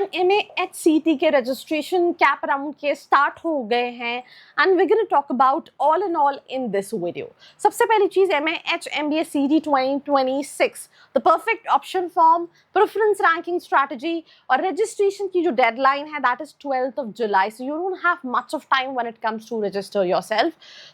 Everyone, MAHCT के registration CAP round के start हो गए हैं and we gonna talk about all in all in this video. सबसे पहली चीज, MAH MBA CT 2026 the perfect option form, preference ranking strategy और रजिस्ट्रेशन की जो डेडलाइन है that is 12th of July, so you don't have much of time when it comes to register yourself.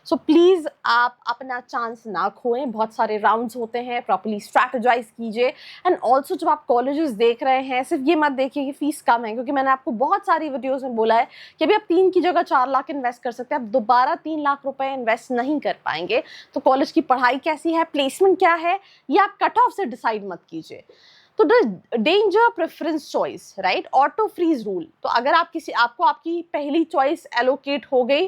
So please आप अपना chance ना खोएं, बहुत सारे rounds होते हैं, प्रॉपर्ली स्ट्रैटेजाइज कीजिए। एंड ऑल्सो जब आप कॉलेजेस देख रहे हैं सिर्फ ये मत देखिए कि फीस कम है, क्योंकि मैंने आपको बहुत सारी वीडियोस में बोला है कि अभी आप 3 की जगह 4 लाख इन्वेस्ट कर सकते हैं, आप दोबारा 3 लाख रुपए इन्वेस्ट नहीं कर पाएंगे। तो कॉलेज की पढ़ाई कैसी है, प्लेसमेंट क्या है, ये आप कट ऑफ से डिसाइड मत कीजिए। तो danger preference choice, right, auto freeze rule. तो अगर आपको आपकी पहली चॉइस एलोकेट हो गई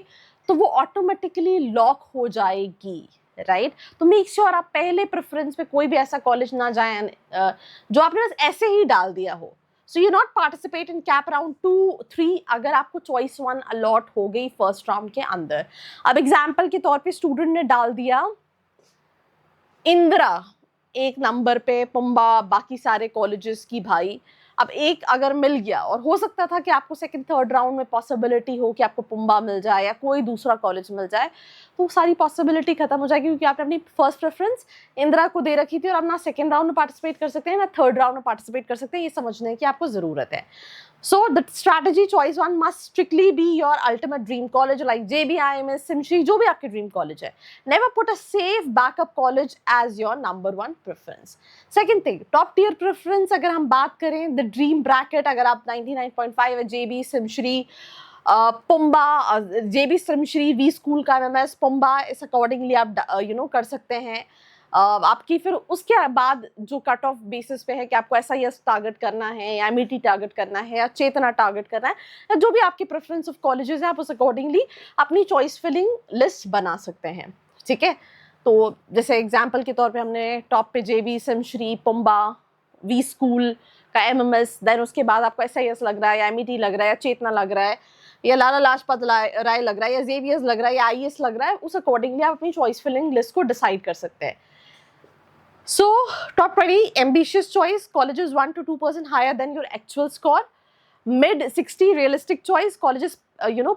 तो वो ऑटोमेटिकली लॉक हो जाएगी, राइट। तो मेक श्योर आप पहले प्रेफरेंस पे कोई भी ऐसा कॉलेज ना जाएं जो आपने बस ऐसे ही डाल दिया हो। So you not participate in cap round 2-3 अगर आपको चॉइस 1 अलॉट हो गई फर्स्ट राउंड के अंदर। अब एग्जाम्पल के तौर पे स्टूडेंट ने डाल दिया इंदिरा एक नंबर पे, पुम्बा, बाकी सारे कॉलेजेस की भाई। अब एक अगर मिल गया, और हो सकता था कि आपको सेकंड थर्ड राउंड में पॉसिबिलिटी हो कि आपको पुम्बा मिल जाए या कोई दूसरा कॉलेज मिल जाए, तो सारी पॉसिबिलिटी खत्म हो जाएगी, क्योंकि आपने अपनी फर्स्ट प्रेफरेंस इंदिरा को दे रखी थी और अपना सेकंड राउंड में पार्टिसिपेट कर सकते हैं ना थर्ड राउंड में पार्टिसिपेट कर सकते हैं, ये समझने की आपको ज़रूरत है। So the strategy choice 1 must strictly be your ultimate dream college like JB, IMS, सिमश्री, जो भी आपके ड्रीम कॉलेज है। Never put a safe backup college as your number 1 preference. Second thing, top tier preference अगर हम बात करें, the dream bracket अगर आप 99.5 है, JB, SIMSREE, PUMBA, JB, SIMSREE, we school का MMS, पुम्बा, इस अकॉर्डिंगली आप कर सकते हैं। आपकी फिर उसके बाद जो कट ऑफ बेसिस पे है कि आपको SIS टारगेट करना है या MET टारगेट करना है या चेतना टारगेट करना है, या जो भी आपकी प्रेफरेंस ऑफ कॉलेजेस है, आप उस अकॉर्डिंगली अपनी चॉइस फिलिंग लिस्ट बना सकते हैं, ठीक है। तो जैसे एग्जांपल के तौर पे हमने टॉप पे JB, SIMSREE, Pumbaa, we school का MMS, देन उसके बाद आपको SIS लग रहा है या MET लग रहा है या चेतना लग रहा है या लाला लाजपत राय लग रहा है या JBS लग रहा है या IAS लग रहा है, उस अकॉर्डिंगली आप अपनी चॉइस फिलिंग लिस्ट को डिसाइड कर सकते हैं। So, top 20 ambitious choice, colleges 1 to 2% higher than your actual score. Mid 60 realistic choice, colleges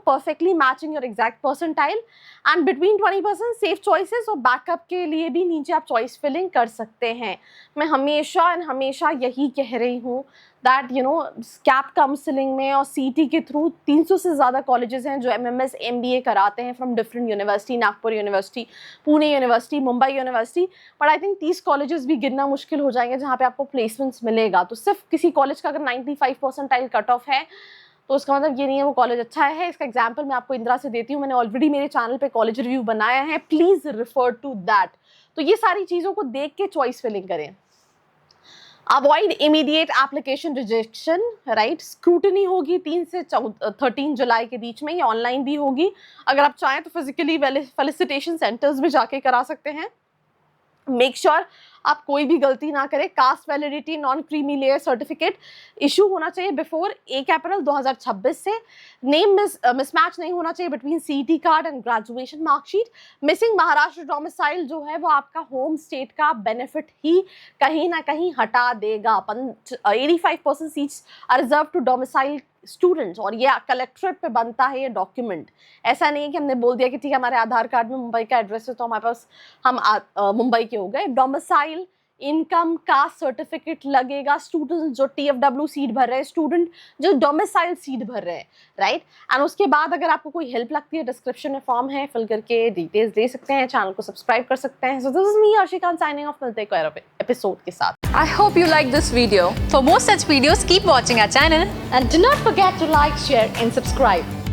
perfectly matching your exact percentile. And between 20% safe choices और backup के लिए भी नीचे आप choice filling कर सकते हैं। मैं हमेशा यही कह रही हूँ that कैप काउंसलिंग में और CT के थ्रू 300 से ज़्यादा कॉलेजेस हैं जो MMS MBA कराते हैं from different university, Nagpur university, Pune university, Mumbai university, but I think 30 colleges भी गिनना मुश्किल हो जाएंगे जहाँ पे आपको प्लेसमेंट्स मिलेगा। तो सिर्फ किसी कॉलेज का अगर 95 परसेंटाइल कट ऑफ है तो उसका मतलब ये नहीं है वो कॉलेज अच्छा है। इसका एग्जाम्पल मैं आपको इंदिरा से देती हूँ, मैंने ऑलरेडी मेरे चैनल पे कॉलेज रिव्यू बनाया है, प्लीज़ रिफर टू दैट। तो ये सारी चीज़ों को देख के चॉइस फिलिंग करें। Avoid immediate application rejection, right. Scrutiny होगी 3 से 13 जुलाई के बीच में, ये ऑनलाइन भी होगी। अगर आप चाहें तो फिजिकली फेलिसिटेशन सेंटर्स में जाके करा सकते हैं। मेक श्योर आप कोई भी गलती ना करें। Cast validity non creamy layer certificate issue होना चाहिए बिफोर 1 अप्रैल 2026 से। नेम मिसमैच नहीं होना चाहिए between CT card and graduation marksheet. Missing Maharashtra domicile जो है वो आपका होम स्टेट का बेनिफिट ही कहीं ना कहीं हटा देगा। 85% seats are reserve to domicile students, और ये कलेक्ट्रेट पे बनता है ये डॉक्यूमेंट। ऐसा नहीं है कि हमने बोल दिया कि ठीक है हमारे आधार कार्ड में मुंबई का एड्रेस है तो हमारे पास हम मुंबई के हो गए। डोमिसाइल, इनकम, कास्ट सर्टिफिकेट लगेगा। स्टूडेंट जो TFW सीट भर रहे हैं, स्टूडेंट जो डोमिसाइल सीट भर रहे हैं, राइट। एंड उसके बाद अगर आपको कोई हेल्प लगती है, डिस्क्रिप्शन में फॉर्म है, फिल करके डिटेल्स दे सकते हैं, चैनल को सब्सक्राइब कर सकते हैं। So this is me Arshika signing off, मिलते हैं कोई और एपिसोड के साथ। I hope you like this video. For more such videos, keep watching our channel and do not forget to like, share and subscribe.